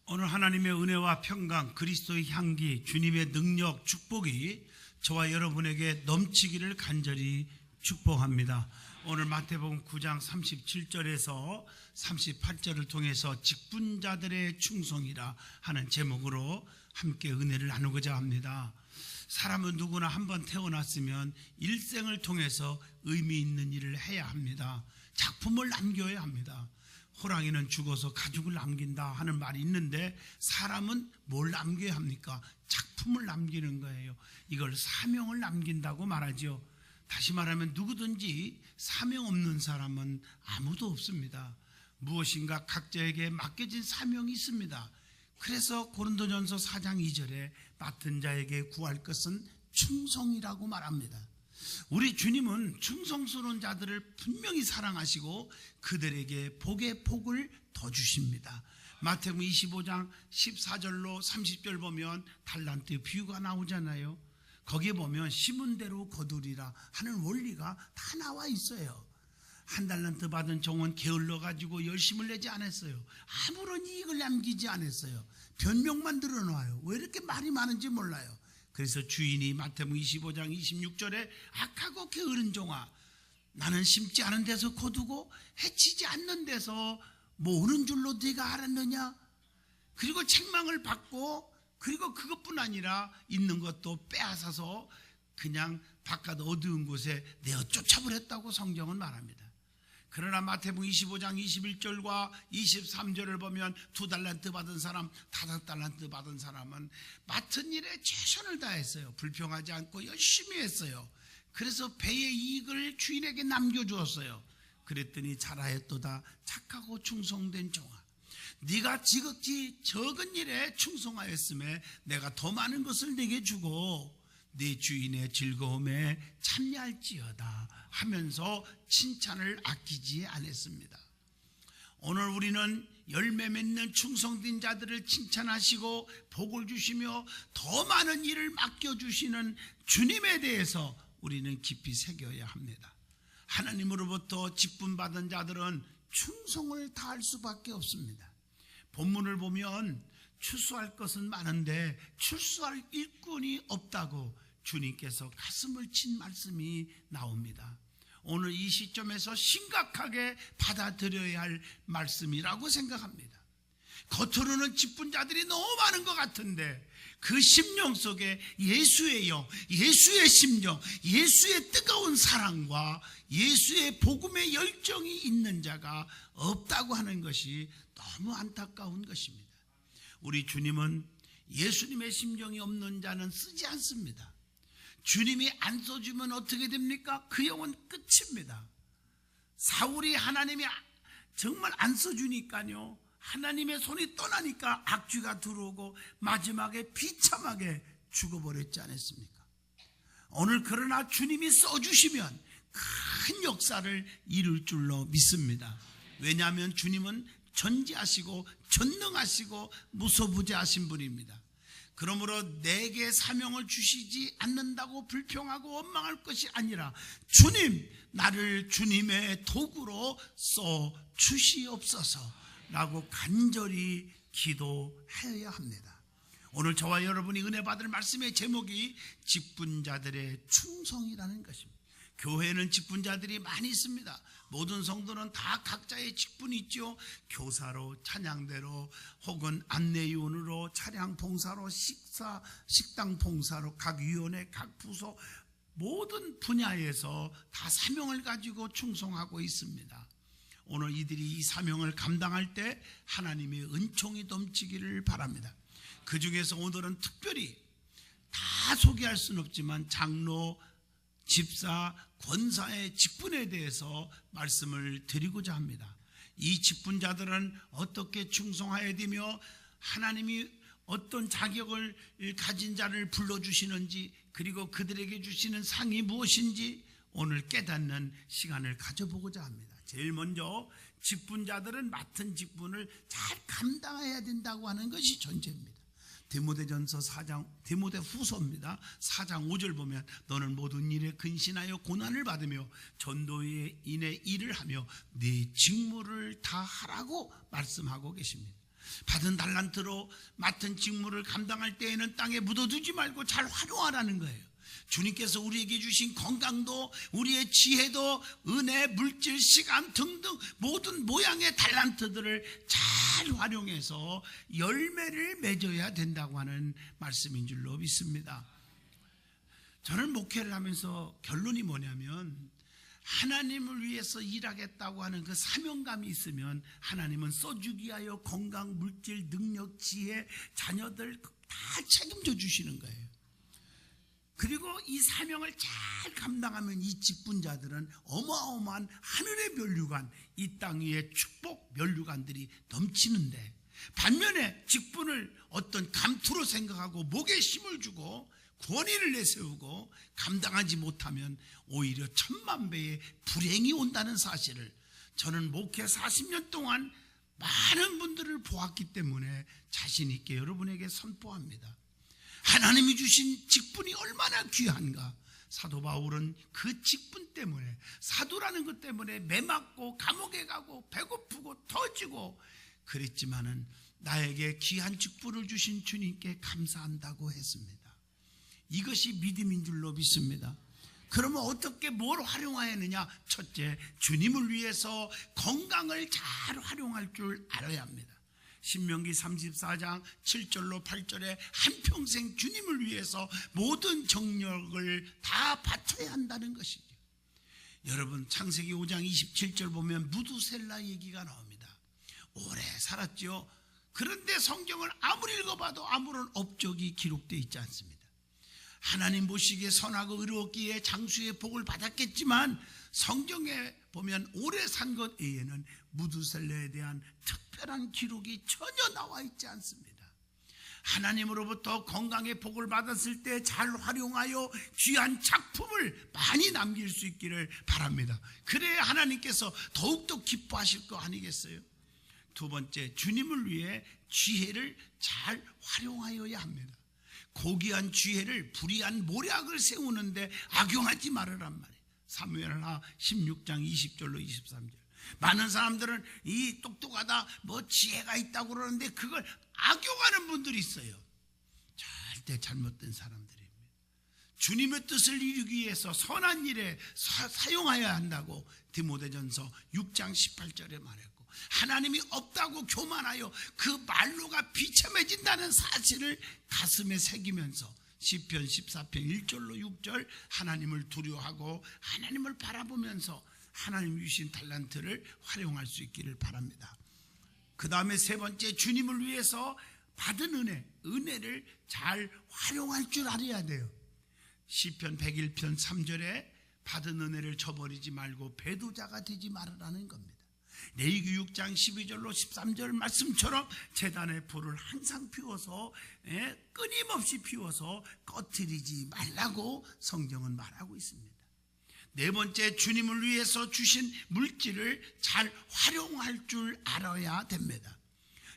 오늘 하나님의 은혜와 평강, 그리스도의 향기, 주님의 능력, 축복이 저와 여러분에게 넘치기를 간절히 축복합니다. 오늘 마태복음 9장 37절에서 38절을 통해서 직분자들의 충성이라 하는 제목으로 함께 은혜를 나누고자 합니다. 사람은 누구나 한번 태어났으면 일생을 통해서 의미 있는 일을 해야 합니다. 작품을 남겨야 합니다. 호랑이는 죽어서 가죽을 남긴다 하는 말이 있는데 사람은 뭘 남겨야 합니까? 작품을 남기는 거예요. 이걸 사명을 남긴다고 말하죠. 다시 말하면 누구든지 사명 없는 사람은 아무도 없습니다. 무엇인가 각자에게 맡겨진 사명이 있습니다. 그래서 고린도전서 4장 2절에 맡은 자에게 구할 것은 충성이라고 말합니다. 우리 주님은 충성스러운 자들을 분명히 사랑하시고 그들에게 복의 복을 더 주십니다. 마태복음 25장 14절로 30절 보면 달란트 비유가 나오잖아요. 거기에 보면 심은 대로 거두리라 하는 원리가 다 나와 있어요. 한 달란트 받은 종은 게을러 가지고 열심을 내지 않았어요. 아무런 이익을 남기지 않았어요. 변명만 늘어놔요. 왜 이렇게 말이 많은지 몰라요. 그래서 주인이 마태복음 25장 26절에 악하고 게으른 종아, 나는 심지 않은 데서 거두고 해치지 않는 데서 모으는 줄로 네가 알았느냐? 그리고 책망을 받고, 그리고 그것뿐 아니라 있는 것도 빼앗아서 그냥 바깥 어두운 곳에 내어 쫓아버렸다고 성경은 말합니다. 그러나 마태복음 25장 21절과 23절을 보면 2달란트 받은 사람, 5달란트 받은 사람은 맡은 일에 최선을 다했어요. 불평하지 않고 열심히 했어요. 그래서 배의 이익을 주인에게 남겨주었어요. 그랬더니 잘하였도다 착하고 충성된 종아, 네가 지극히 적은 일에 충성하였음에 내가 더 많은 것을 네게 주고 네 주인의 즐거움에 참여할지어다 하면서 칭찬을 아끼지 않았습니다. 오늘 우리는 열매 맺는 충성된 자들을 칭찬하시고 복을 주시며 더 많은 일을 맡겨주시는 주님에 대해서 우리는 깊이 새겨야 합니다. 하나님으로부터 직분받은 자들은 충성을 다할 수밖에 없습니다. 본문을 보면 출소할 것은 많은데 출소할 일꾼이 없다고 주님께서 가슴을 친 말씀이 나옵니다. 오늘 이 시점에서 심각하게 받아들여야 할 말씀이라고 생각합니다. 겉으로는 직분자들이 너무 많은 것 같은데 그 심령 속에 예수의 영, 예수의 심령, 예수의 뜨거운 사랑과 예수의 복음의 열정이 있는 자가 없다고 하는 것이 너무 안타까운 것입니다. 우리 주님은 예수님의 심정이 없는 자는 쓰지 않습니다. 주님이 안 써주면 어떻게 됩니까? 그 영은 끝입니다. 사울이 하나님이 정말 안 써주니까요, 하나님의 손이 떠나니까 악귀가 들어오고 마지막에 비참하게 죽어버렸지 않았습니까? 오늘 그러나 주님이 써주시면 큰 역사를 이룰 줄로 믿습니다. 왜냐하면 주님은 전지하시고 전능하시고 무소부재하신 분입니다. 그러므로 내게 사명을 주시지 않는다고 불평하고 원망할 것이 아니라 주님, 나를 주님의 도구로 써 주시옵소서 라고 간절히 기도해야 합니다. 오늘 저와 여러분이 은혜 받을 말씀의 제목이 직분자들의 충성이라는 것입니다. 교회에는 직분자들이 많이 있습니다. 모든 성도는 다 각자의 직분이 있죠. 교사로, 찬양대로, 혹은 안내위원으로, 차량 봉사로, 식당 봉사로, 각 위원회, 각 부서 모든 분야에서 다 사명을 가지고 충성하고 있습니다. 오늘 이들이 이 사명을 감당할 때 하나님의 은총이 넘치기를 바랍니다. 그 중에서 오늘은 특별히 다 소개할 수는 없지만 장로, 집사, 권사의 직분에 대해서 말씀을 드리고자 합니다. 이 직분자들은 어떻게 충성해야 되며 하나님이 어떤 자격을 가진 자를 불러주시는지, 그리고 그들에게 주시는 상이 무엇인지 오늘 깨닫는 시간을 가져보고자 합니다. 제일 먼저 직분자들은 맡은 직분을 잘 감당해야 된다고 하는 것이 전제입니다. 디모데전서 4장, 디모데후서입니다. 4장 5절 보면 너는 모든 일에 근신하여 고난을 받으며 전도인의 일을 하며 네 직무를 다 하라고 말씀하고 계십니다. 받은 달란트로 맡은 직무를 감당할 때에는 땅에 묻어두지 말고 잘 활용하라는 거예요. 주님께서 우리에게 주신 건강도, 우리의 지혜도, 은혜, 물질, 시간 등등 모든 모양의 달란트들을 잘 활용해서 열매를 맺어야 된다고 하는 말씀인 줄로 믿습니다. 저는 목회를 하면서 결론이 뭐냐면, 하나님을 위해서 일하겠다고 하는 그 사명감이 있으면 하나님은 써주기 위하여 건강, 물질, 능력, 지혜, 자녀들 다 책임져 주시는 거예요. 그리고 이 사명을 잘 감당하면 이 직분자들은 어마어마한 하늘의 면류관, 이 땅 위에 축복 면류관들이 넘치는데, 반면에 직분을 어떤 감투로 생각하고 목에 힘을 주고 권위를 내세우고 감당하지 못하면 오히려 천만배의 불행이 온다는 사실을 저는 목회 40년 동안 많은 분들을 보았기 때문에 자신 있게 여러분에게 선포합니다. 하나님이 주신 직분이 얼마나 귀한가. 사도 바울은 그 직분 때문에, 사도라는 것 때문에 매맞고 감옥에 가고 배고프고 터지고 그랬지만은 나에게 귀한 직분을 주신 주님께 감사한다고 했습니다. 이것이 믿음인 줄로 믿습니다. 그러면 어떻게 뭘 활용해야 하느냐? 첫째, 주님을 위해서 건강을 잘 활용할 줄 알아야 합니다. 신명기 34장 7절로 8절에 한평생 주님을 위해서 모든 정력을 다 바쳐야 한다는 것이죠. 여러분, 창세기 5장 27절 보면 무두셀라 얘기가 나옵니다. 오래 살았죠. 그런데 성경을 아무리 읽어봐도 아무런 업적이 기록되어 있지 않습니다. 하나님 보시기에 선하고 의로웠기에 장수의 복을 받았겠지만 성경에 보면 오래 산 것 외에는 무두셀라에 대한 특별한 기록이 전혀 나와 있지 않습니다. 하나님으로부터 건강의 복을 받았을 때 잘 활용하여 귀한 작품을 많이 남길 수 있기를 바랍니다. 그래야 하나님께서 더욱더 기뻐하실 거 아니겠어요? 두 번째, 주님을 위해 지혜를 잘 활용하여야 합니다. 고귀한 지혜를 불의한 모략을 세우는데 악용하지 말으란 말이에요. 사무엘하 16장 20절로 23절. 많은 사람들은 이 똑똑하다, 뭐 지혜가 있다고 그러는데 그걸 악용하는 분들이 있어요. 절대 잘못된 사람들입니다. 주님의 뜻을 이루기 위해서 선한 일에 사용해야 한다고 디모데전서 6장 18절에 말했고, 하나님이 없다고 교만하여 그 말로가 비참해진다는 사실을 가슴에 새기면서 시편 14편 1절로 6절 하나님을 두려워하고 하나님을 바라보면서 하나님이 주신 달란트를 활용할 수 있기를 바랍니다. 그 다음에 세 번째, 주님을 위해서 받은 은혜를 잘 활용할 줄 알아야 돼요. 시편 101편 3절에 받은 은혜를 저버리지 말고 배도자가 되지 말으라는 겁니다. 레위기 6장 12절로 13절 말씀처럼 제단의 불을 항상 피워서 끊임없이 피워서 꺼트리지 말라고 성경은 말하고 있습니다. 네 번째, 주님을 위해서 주신 물질을 잘 활용할 줄 알아야 됩니다.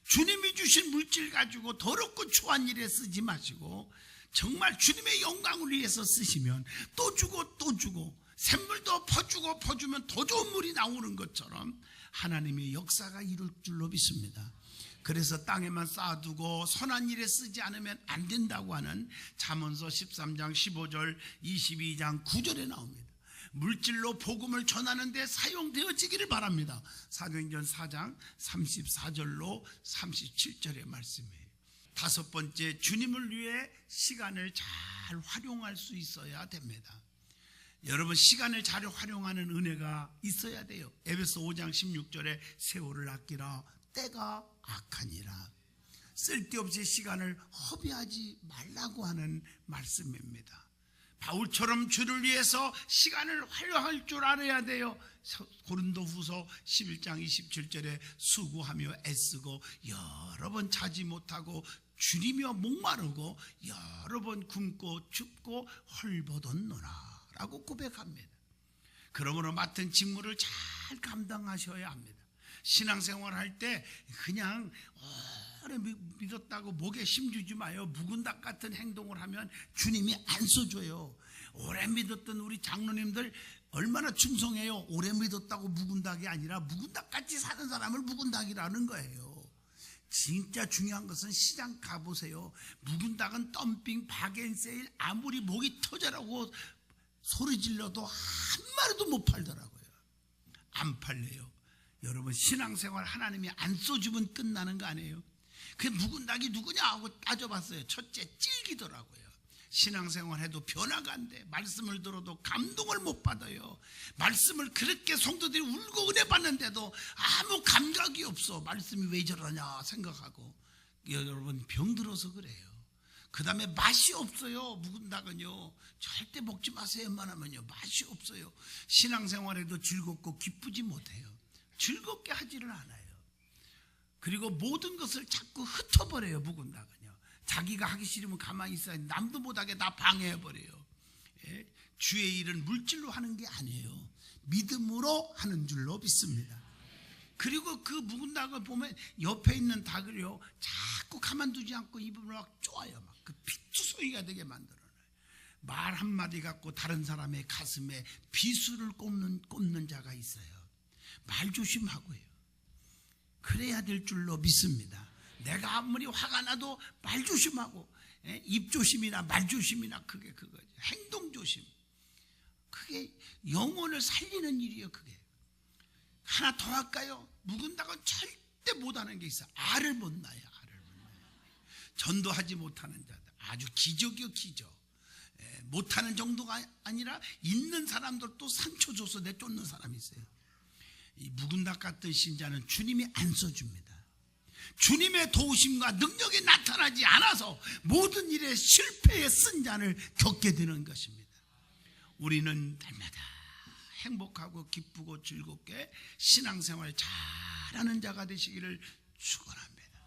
주님이 주신 물질 가지고 더럽고 추한 일에 쓰지 마시고 정말 주님의 영광을 위해서 쓰시면 또 주고 또 주고 샘물도 퍼주고 퍼주면 더 좋은 물이 나오는 것처럼 하나님의 역사가 이룰 줄로 믿습니다. 그래서 땅에만 쌓아두고 선한 일에 쓰지 않으면 안 된다고 하는 잠언서 13장 15절 22장 9절에 나옵니다. 물질로 복음을 전하는 데 사용되어지기를 바랍니다. 사도행전 4장 34절로 37절의 말씀이에요. 다섯 번째, 주님을 위해 시간을 잘 활용할 수 있어야 됩니다. 여러분, 시간을 잘 활용하는 은혜가 있어야 돼요. 에베소 5장 16절에 세월을 아끼라 때가 악하니라. 쓸데없이 시간을 허비하지 말라고 하는 말씀입니다. 바울처럼 주를 위해서 시간을 활용할 줄 알아야 돼요. 고린도후서 11장 27절에 수고하며 애쓰고 여러 번 자지 못하고 줄이며 목마르고 여러 번 굶고 춥고 헐벗었노라 라고 고백합니다. 그러므로 맡은 직무를 잘 감당하셔야 합니다. 신앙생활 할 때 그냥 오래 믿었다고 목에 힘주지 마요. 묵은 닭 같은 행동을 하면 주님이 안 써줘요. 오래 믿었던 우리 장로님들 얼마나 충성해요. 오래 믿었다고 묵은 닭이 아니라 묵은 닭같이 사는 사람을 묵은 닭이라는 거예요. 진짜 중요한 것은 시장 가보세요. 묵은 닭은 덤핑, 바겐세일, 아무리 목이 터져라고 소리 질러도 한 마리도 못 팔더라고요. 안 팔려요. 여러분, 신앙생활 하나님이 안 써주면 끝나는 거 아니에요? 그 묵은 닭이 누구냐 하고 따져봤어요. 첫째, 질기더라고요. 신앙생활 해도 변화가 안 돼. 말씀을 들어도 감동을 못 받아요. 말씀을 그렇게 성도들이 울고 은혜 받는데도 아무 감각이 없어. 말씀이 왜 저러냐 생각하고. 여러분, 병들어서 그래요. 그 다음에 맛이 없어요. 묵은 닭은요, 절대 먹지 마세요. 웬만하면요, 맛이 없어요. 신앙생활에도 즐겁고 기쁘지 못해요. 즐겁게 하지를 않아요. 그리고 모든 것을 자꾸 흩어버려요. 묵은 닭은요, 자기가 하기 싫으면 가만히 있어야 남도 못하게 다 방해해버려요. 예? 주의 일은 물질로 하는 게 아니에요. 믿음으로 하는 줄로 믿습니다. 그리고 그 묵은 닭을 보면 옆에 있는 닭을요, 자꾸 가만두지 않고 입을 막 쪼아요. 막 그 피투소리가 되게 만들어놔요. 말 한마디 갖고 다른 사람의 가슴에 비수를 꼽는 자가 있어요. 말 조심하고요. 그래야 될 줄로 믿습니다. 내가 아무리 화가 나도 말 조심하고, 입 조심이나 말 조심이나 그게 그거죠. 행동 조심. 그게 영혼을 살리는 일이에요. 그게. 하나 더 할까요? 묵은 닭은 절대 못하는 게 있어요. 알을 못 낳아요. 알을 못 낳아요. 전도하지 못하는 자들. 아주 기적이요, 기적. 못하는 정도가 아니라 있는 사람들도 상처 줘서 내쫓는 사람이 있어요. 이 묵은 닭 같은 신자는 주님이 안 써줍니다. 주님의 도우심과 능력이 나타나지 않아서 모든 일에 실패의 쓴잔을 겪게 되는 것입니다. 우리는 날마다 행복하고 기쁘고 즐겁게 신앙생활 잘하는 자가 되시기를 축원합니다.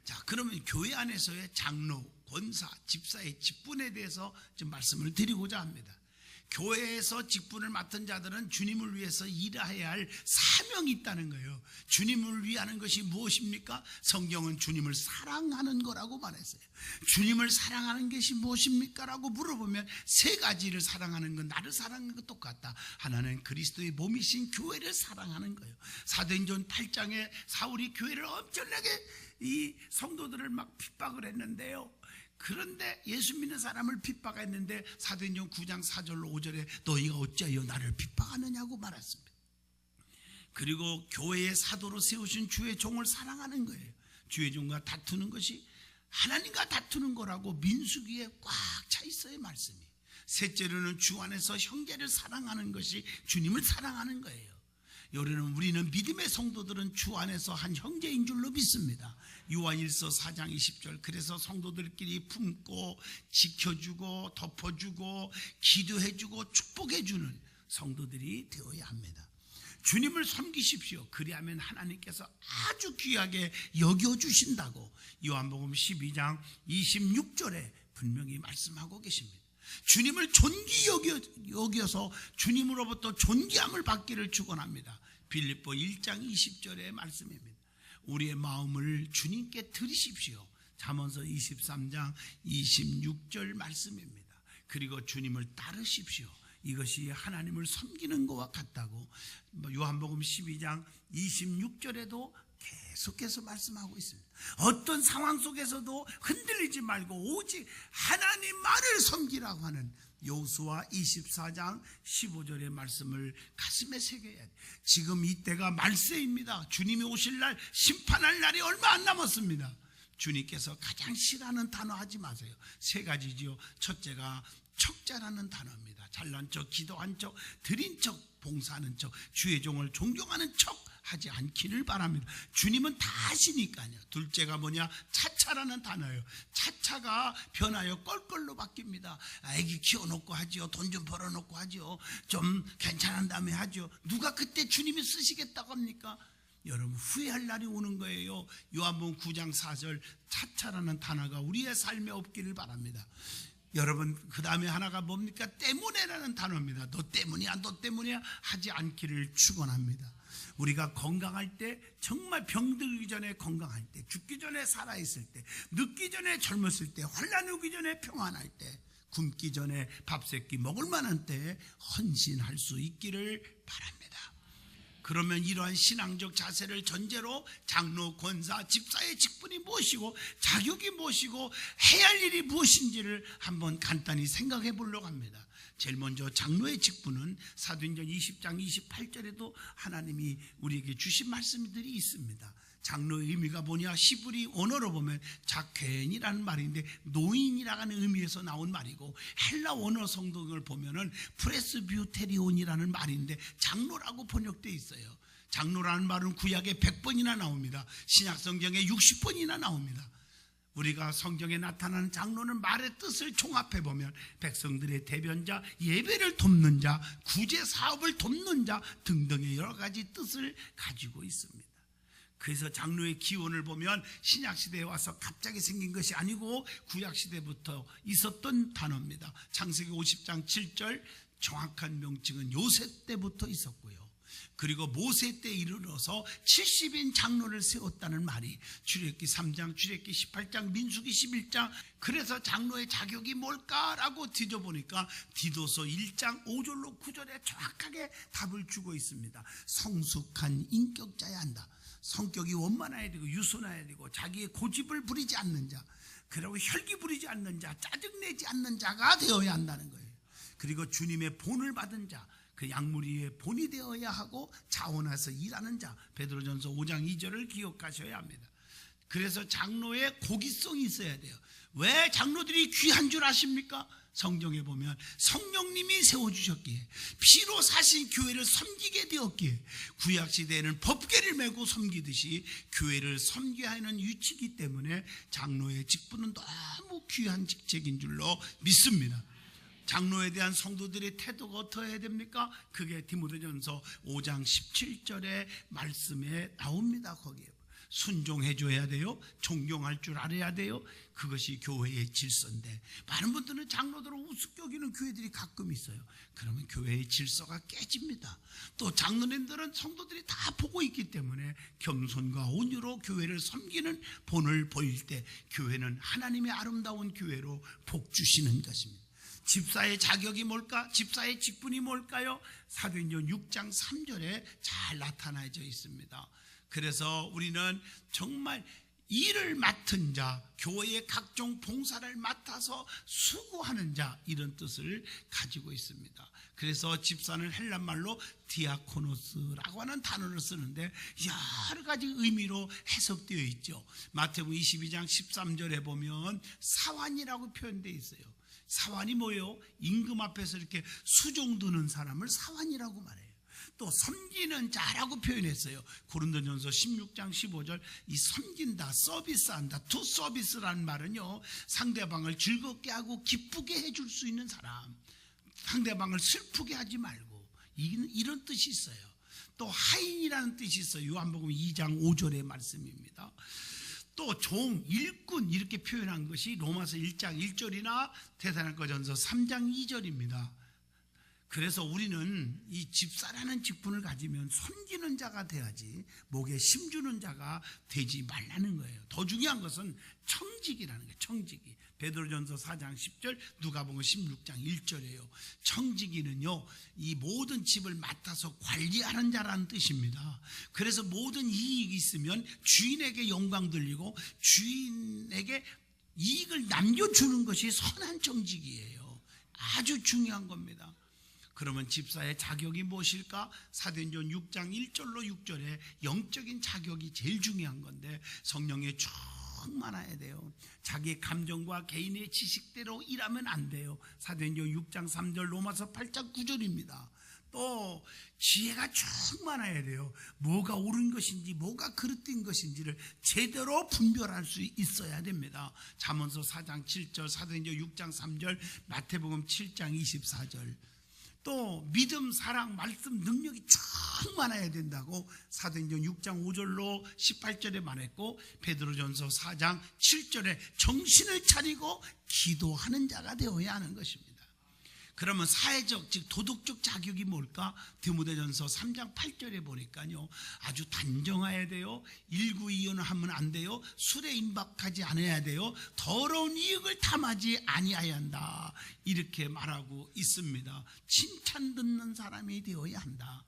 자, 그러면 교회 안에서의 장로, 권사, 집사의 직분에 대해서 좀 말씀을 드리고자 합니다. 교회에서 직분을 맡은 자들은 주님을 위해서 일해야 할 사명이 있다는 거예요. 주님을 위하는 것이 무엇입니까? 성경은 주님을 사랑하는 거라고 말했어요. 주님을 사랑하는 것이 무엇입니까? 라고 물어보면 세 가지를 사랑하는 건, 나를 사랑하는 것 똑같다. 하나는 그리스도의 몸이신 교회를 사랑하는 거예요. 사도행전 8장에 사울이 교회를 엄청나게 이 성도들을 막 핍박을 했는데요, 그런데 예수 믿는 사람을 핍박했는데 사도행전 9장 4절로 5절에 너희가 어찌하여 나를 핍박하느냐고 말했습니다. 그리고 교회의 사도로 세우신 주의 종을 사랑하는 거예요. 주의 종과 다투는 것이 하나님과 다투는 거라고 민수기에 꽉 차 있어요, 말씀이. 셋째로는 주 안에서 형제를 사랑하는 것이 주님을 사랑하는 거예요. 우리는 믿음의 성도들은 주 안에서 한 형제인 줄로 믿습니다. 요한일서 4장 20절, 그래서 성도들끼리 품고 지켜주고 덮어주고 기도해주고 축복해주는 성도들이 되어야 합니다. 주님을 섬기십시오. 그리하면 하나님께서 아주 귀하게 여겨주신다고 요한복음 12장 26절에 분명히 말씀하고 계십니다. 주님을 존귀 여겨서 주님으로부터 존귀함을 받기를 축원합니다. 빌립보 1장 20절의 말씀입니다. 우리의 마음을 주님께 드리십시오. 잠언서 23장 26절 말씀입니다. 그리고 주님을 따르십시오. 이것이 하나님을 섬기는 것과 같다고 요한복음 12장 26절에도 계속해서 말씀하고 있습니다. 어떤 상황 속에서도 흔들리지 말고 오직 하나님 말을 섬기라고 하는 여호수아 24장 15절의 말씀을 가슴에 새겨야 돼. 지금 이때가 말세입니다. 주님이 오실 날, 심판할 날이 얼마 안 남았습니다. 주님께서 가장 싫어하는 단어 하지 마세요. 세 가지지요. 첫째가 척자라는 단어입니다. 잘난 척, 기도한 척, 드린 척, 봉사하는 척, 주의 종을 존경하는 척 하지 않기를 바랍니다. 주님은 다 아시니까요. 둘째가 뭐냐? 차차라는 단어예요. 차차가 변하여 껄껄로 바뀝니다. 아기 키워놓고 하지요. 돈 좀 벌어놓고 하지요. 좀 괜찮은 다음에 하죠. 누가 그때 주님이 쓰시겠다고 합니까? 여러분, 후회할 날이 오는 거예요. 요한복음 9장 4절 차차라는 단어가 우리의 삶에 없기를 바랍니다. 여러분, 그 다음에 하나가 뭡니까? 때문에라는 단어입니다. 너 때문이야, 너 때문이야 하지 않기를 축원합니다. 우리가 건강할 때, 정말 병들기 전에 건강할 때, 죽기 전에 살아있을 때, 늙기 전에 젊었을 때, 환난 오기 전에 평안할 때, 굶기 전에 밥 세끼 먹을 만한 때에 헌신할 수 있기를 바랍니다. 그러면 이러한 신앙적 자세를 전제로 장로, 권사, 집사의 직분이 무엇이고 자격이 무엇이고 해야 할 일이 무엇인지를 한번 간단히 생각해 보려고 합니다. 제일 먼저 장로의 직분은 사도행전 20장 28절에도 하나님이 우리에게 주신 말씀들이 있습니다. 장로의 의미가 뭐냐? 히브리 언어로 보면 자케인이라는 말인데 노인이라는 의미에서 나온 말이고, 헬라 언어 성경을 보면은 프레스비테리온이라는 말인데 장로라고 번역되어 있어요. 장로라는 말은 구약에 100번이나 나옵니다. 신약 성경에 60번이나 나옵니다. 우리가 성경에 나타나는 장로는 말의 뜻을 종합해 보면 백성들의 대변자, 예배를 돕는 자, 구제 사업을 돕는 자 등등의 여러 가지 뜻을 가지고 있습니다. 그래서 장로의 기원을 보면 신약시대에 와서 갑자기 생긴 것이 아니고 구약시대부터 있었던 단어입니다. 창세기 50장 7절 정확한 명칭은 요셉 때부터 있었고요. 그리고 모세 때 이르러서 70인 장로를 세웠다는 말이 출애굽기 3장, 출애굽기 18장, 민수기 11장. 그래서 장로의 자격이 뭘까라고 뒤져보니까 디도서 1장 5절로 9절에 정확하게 답을 주고 있습니다. 성숙한 인격자야 한다. 성격이 원만해야 되고 유순해야 되고 자기의 고집을 부리지 않는 자, 그리고 혈기 부리지 않는 자, 짜증내지 않는 자가 되어야 한다는 거예요. 그리고 주님의 본을 받은 자, 그 약물이의 본이 되어야 하고 자원해서 일하는 자, 베드로전서 5장 2절을 기억하셔야 합니다. 그래서 장로의 고기성이 있어야 돼요. 왜 장로들이 귀한 줄 아십니까? 성경에 보면 성령님이 세워주셨기에, 피로 사신 교회를 섬기게 되었기에, 구약시대에는 법궤를 메고 섬기듯이 교회를 섬겨야 하는 위치이기 때문에 장로의 직분은 너무 귀한 직책인 줄로 믿습니다. 장로에 대한 성도들의 태도가 어떠해야 됩니까? 그게 디모데전서 5장 17절의 말씀에 나옵니다. 거기에 순종해 줘야 돼요. 존경할 줄 알아야 돼요. 그것이 교회의 질서인데, 많은 분들은 장로들을 우습게 여기는 교회들이 가끔 있어요. 그러면 교회의 질서가 깨집니다. 또 장로님들은 성도들이 다 보고 있기 때문에 겸손과 온유로 교회를 섬기는 본을 보일 때 교회는 하나님의 아름다운 교회로 복 주시는 것입니다. 집사의 자격이 뭘까? 집사의 직분이 뭘까요? 사도행전 6장 3절에 잘 나타나져 있습니다. 그래서 우리는 정말 일을 맡은 자, 교회의 각종 봉사를 맡아서 수고하는 자, 이런 뜻을 가지고 있습니다. 그래서 집사는 헬란말로 디아코노스라고 하는 단어를 쓰는데 여러 가지 의미로 해석되어 있죠. 마태복음 22장 13절에 보면 사환이라고 표현되어 있어요. 사환이 뭐예요? 임금 앞에서 이렇게 수종 두는 사람을 사환이라고 말해요. 또 섬기는 자라고 표현했어요. 고린도전서 16장 15절, 이 섬긴다, 서비스한다, 투 서비스라는 말은요, 상대방을 즐겁게 하고 기쁘게 해줄 수 있는 사람, 상대방을 슬프게 하지 말고, 이런 뜻이 있어요. 또 하인이라는 뜻이 있어요. 요한복음 2장 5절의 말씀입니다. 또 종, 일꾼 이렇게 표현한 것이 로마서 1장 1절이나 데살로니가전서 3장 2절입니다. 그래서 우리는 이 집사라는 직분을 가지면 섬기는 자가 돼야지 목에 힘주는 자가 되지 말라는 거예요. 더 중요한 것은 청직이라는 거예요. 청직이. 베드로전서 4장 10절, 누가복음 16장 1절이에요. 청지기는요, 이 모든 집을 맡아서 관리하는 자라는 뜻입니다. 그래서 모든 이익이 있으면 주인에게 영광 돌리고 주인에게 이익을 남겨주는 것이 선한 청지기예요. 아주 중요한 겁니다. 그러면 집사의 자격이 무엇일까? 사도행전 6장 1절로 6절에 영적인 자격이 제일 중요한 건데, 성령에 충만해야 돼요. 자기의 감정과 개인의 지식대로 일하면 안 돼요. 사도행전 6장 3절, 로마서 8장 9절입니다. 또 지혜가 충만해야 돼요. 뭐가 옳은 것인지 뭐가 그릇된 것인지를 제대로 분별할 수 있어야 됩니다. 잠언서 4장 7절, 사도행전 6장 3절, 마태복음 7장 24절. 또 믿음, 사랑, 말씀, 능력이 충만해야 된다고 사도행전 6장 5절로 18절에 말했고, 베드로전서 4장 7절에 정신을 차리고 기도하는 자가 되어야 하는 것입니다. 그러면 사회적, 즉 도덕적 자격이 뭘까? 디모데전서 3장 8절에 보니까요, 아주 단정해야 돼요. 일구이연을 하면 안 돼요. 술에 임박하지 않아야 돼요. 더러운 이익을 탐하지 아니해야 한다, 이렇게 말하고 있습니다. 칭찬 듣는 사람이 되어야 한다.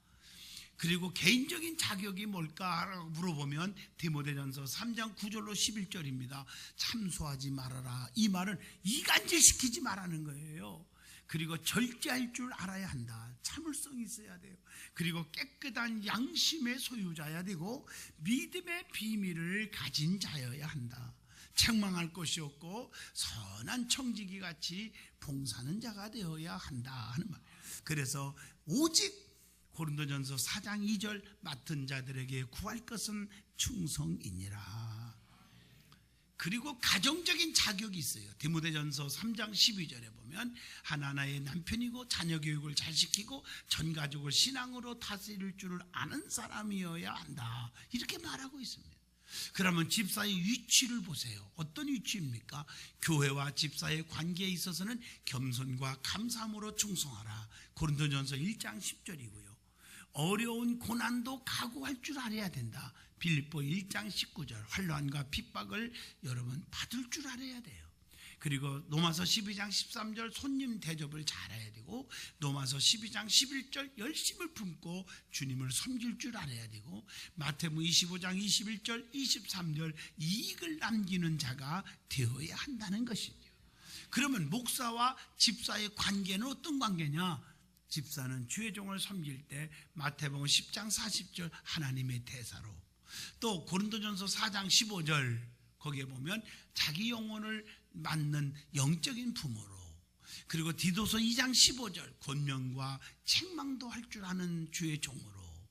그리고 개인적인 자격이 뭘까라고 물어보면 디모데전서 3장 9절로 11절입니다. 참소하지 말아라. 이 말은 이간질시키지 말라는 거예요. 그리고 절제할 줄 알아야 한다. 참을성이 있어야 돼요. 그리고 깨끗한 양심의 소유자야 되고 믿음의 비밀을 가진 자여야 한다. 책망할 것이 없고 선한 청지기 같이 봉사하는 자가 되어야 한다 하는 말. 그래서 오직 고린도전서 4장 2절 맡은 자들에게 구할 것은 충성이니라. 그리고 가정적인 자격이 있어요. 디모데전서 3장 12절에 보면 하나하나의 남편이고 자녀 교육을 잘 시키고 전 가족을 신앙으로 다스릴 줄을 아는 사람이어야 한다. 이렇게 말하고 있습니다. 그러면 집사의 위치를 보세요. 어떤 위치입니까? 교회와 집사의 관계에 있어서는 겸손과 감사함으로 충성하라. 고린도전서 1장 10절이고요. 어려운 고난도 각오할 줄 알아야 된다. 빌립보 1장 19절 환난과 핍박을 여러분 받을 줄 알아야 돼요. 그리고 로마서 12장 13절 손님 대접을 잘해야 되고 로마서 12장 11절 열심을 품고 주님을 섬길 줄 알아야 되고 마태복음 25장 21절 23절 이익을 남기는 자가 되어야 한다는 것이죠. 그러면 목사와 집사의 관계는 어떤 관계냐? 집사는 주의 종을 섬길 때 마태복음 10장 40절 하나님의 대사로, 또 고린도전서 4장 15절 거기에 보면 자기 영혼을 맞는 영적인 부모로, 그리고 디도서 2장 15절 권면과 책망도 할 줄 아는 주의 종으로,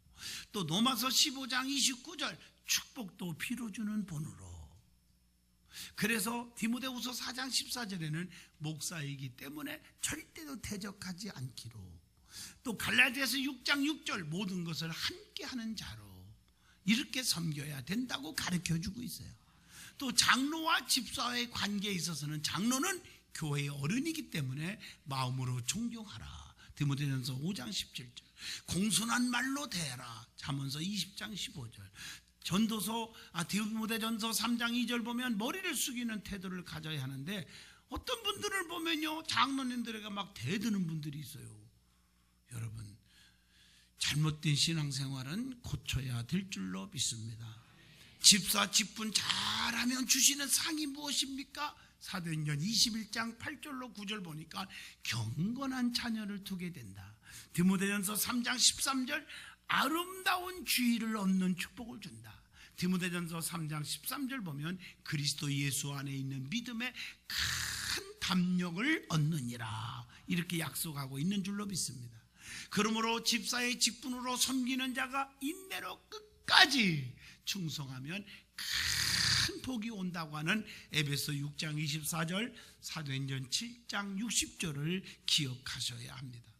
또 로마서 15장 29절 축복도 빌어주는 본으로. 그래서 디모데후서 4장 14절에는 목사이기 때문에 절대로 대적하지 않기로, 또 갈라디아서 6장 6절 모든 것을 함께 하는 자로 이렇게 섬겨야 된다고 가르쳐주고 있어요. 또 장로와 집사와의 관계에 있어서는 장로는 교회의 어른이기 때문에 마음으로 존경하라. 디모데전서 5장 17절 공손한 말로 대해라. 잠언서 20장 15절 디모데전서 3장 2절 보면 머리를 숙이는 태도를 가져야 하는데 어떤 분들을 보면요 장로님들에게 막 대드는 분들이 있어요. 여러분 잘못된 신앙생활은 고쳐야 될 줄로 믿습니다. 집사 직분 잘하면 주시는 상이 무엇입니까? 사도행전 21장 8절로 9절 보니까 경건한 자녀를 두게 된다. 디모데전서 3장 13절 아름다운 주의를 얻는 축복을 준다. 디모데전서 3장 13절 보면 그리스도 예수 안에 있는 믿음의 큰 담력을 얻느니라 이렇게 약속하고 있는 줄로 믿습니다. 그러므로 집사의 직분으로 섬기는 자가 인내로 끝까지 충성하면 큰 복이 온다고 하는 에베소 6장 24절 사도행전 7장 60절을 기억하셔야 합니다.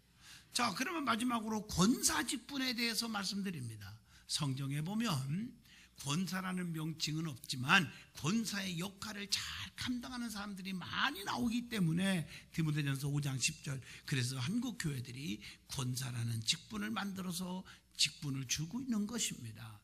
자, 그러면 마지막으로 권사 직분에 대해서 말씀드립니다. 성경에 보면 권사라는 명칭은 없지만 권사의 역할을 잘 감당하는 사람들이 많이 나오기 때문에 디모데전서 5장 10절 그래서 한국 교회들이 권사라는 직분을 만들어서 직분을 주고 있는 것입니다.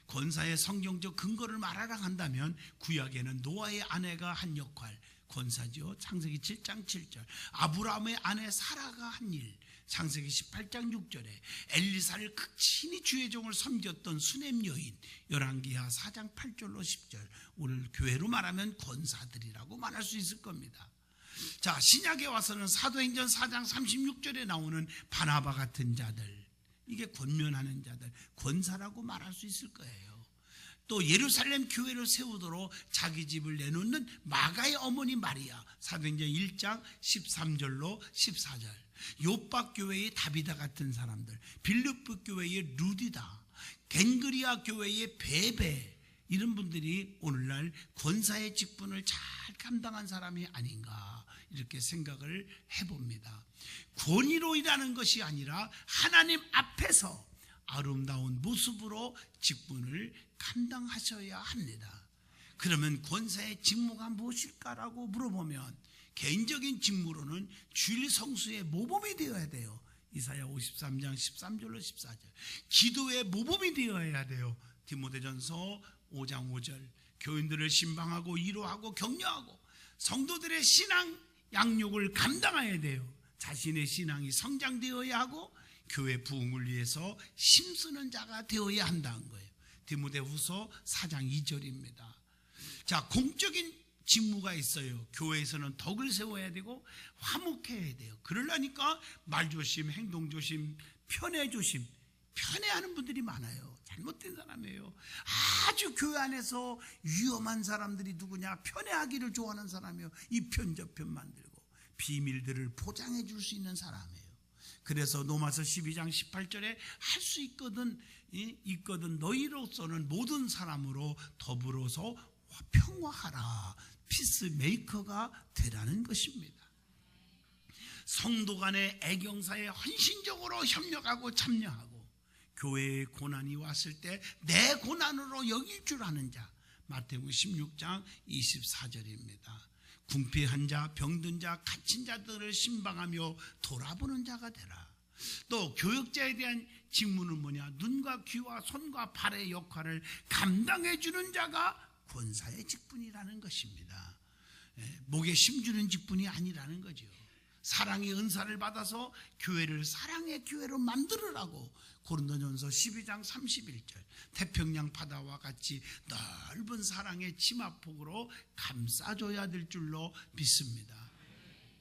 권사의 성경적 근거를 말하라 한다면 구약에는 노아의 아내가 한 역할 권사죠. 창세기 7장 7절 아브라함의 아내 사라가 한 일, 창세기 18장 6절에 엘리사를 극진히 주의 종을 섬겼던 수넴 여인, 열왕기하 4장 8절로 10절 오늘 교회로 말하면 권사들이라고 말할 수 있을 겁니다. 자, 신약에 와서는 사도행전 4장 36절에 나오는 바나바 같은 자들, 이게 권면하는 자들, 권사라고 말할 수 있을 거예요. 또 예루살렘 교회를 세우도록 자기 집을 내놓는 마가의 어머니 마리아, 사도행전 1장 13절로 14절, 요박 교회의 다비다 같은 사람들, 빌립보 교회의 루디다, 겐그리아 교회의 베베, 이런 분들이 오늘날 권사의 직분을 잘 감당한 사람이 아닌가 이렇게 생각을 해봅니다. 권위로 일하는 것이 아니라 하나님 앞에서 아름다운 모습으로 직분을 감당하셔야 합니다. 그러면 권사의 직무가 무엇일까라고 물어보면 개인적인 직무로는 주일 성수의 모범이 되어야 돼요. 이사야 53장 13절로 14절 기도의 모범이 되어야 돼요. 디모데전서 5장 5절 교인들을 신방하고 위로하고 격려하고 성도들의 신앙 양육을 감당해야 돼요. 자신의 신앙이 성장되어야 하고 교회 부흥을 위해서 힘쓰는 자가 되어야 한다는 거예요. 디모데후서 4장 2절입니다. 자, 공적인 직무가 있어요. 교회에서는 덕을 세워야 되고 화목해야 돼요. 그러려니까 말조심, 행동조심, 편애조심. 편애하는 분들이 많아요. 잘못된 사람이에요. 아주 교회 안에서 위험한 사람들이 누구냐? 편애하기를 좋아하는 사람이에요. 이 편 저 편 만들고 비밀들을 포장해 줄 수 있는 사람이에요. 그래서 로마서 12장 18절에 할 수 있거든 너희로서는 모든 사람으로 더불어서 평화하라. 피스메이커가 되라는 것입니다. 성도 간의 애경사에 헌신적으로 협력하고 참여하고 교회에 고난이 왔을 때 내 고난으로 여길 줄 아는 자. 마태복음 16장 24절입니다. 궁핍한 자, 병든 자, 갇힌 자들을 신방하며 돌아보는 자가 되라. 또 교역자에 대한 직무는 뭐냐? 눈과 귀와 손과 발의 역할을 감당해 주는 자가 권사의 직분이라는 것입니다. 목에 심주는 직분이 아니라는 거죠. 사랑의 은사를 받아서 교회를 사랑의 교회로 만들으라고 고린도전서 12장 31절 태평양 바다와 같이 넓은 사랑의 치마폭으로 감싸줘야 될 줄로 믿습니다.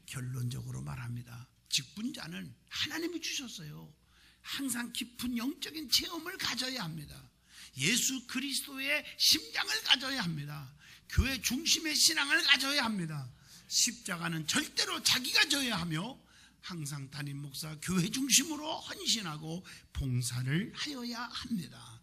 결론적으로 말합니다. 직분자는 하나님이 주셨어요. 항상 깊은 영적인 체험을 가져야 합니다. 예수 그리스도의 심장을 가져야 합니다. 교회 중심의 신앙을 가져야 합니다. 십자가는 절대로 자기가 져야 하며 항상 담임 목사 교회 중심으로 헌신하고 봉사를 하여야 합니다.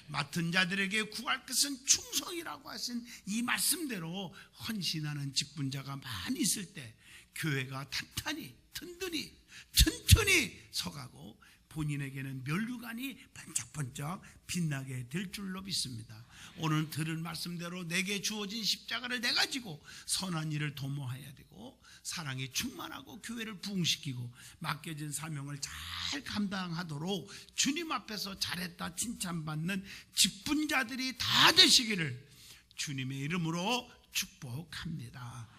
맡은 자들에게 구할 것은 충성이라고 하신 이 말씀대로 헌신하는 직분자가 많이 있을 때 교회가 탄탄히 든든히 튼튼히 서가고 본인에게는 면류관이 번쩍번쩍 빛나게 될 줄로 믿습니다. 오늘 들은 말씀대로 내게 주어진 십자가를 내가 지고 선한 일을 도모해야 되고 사랑이 충만하고 교회를 부흥시키고 맡겨진 사명을 잘 감당하도록 주님 앞에서 잘했다 칭찬받는 직분자들이 다 되시기를 주님의 이름으로 축복합니다.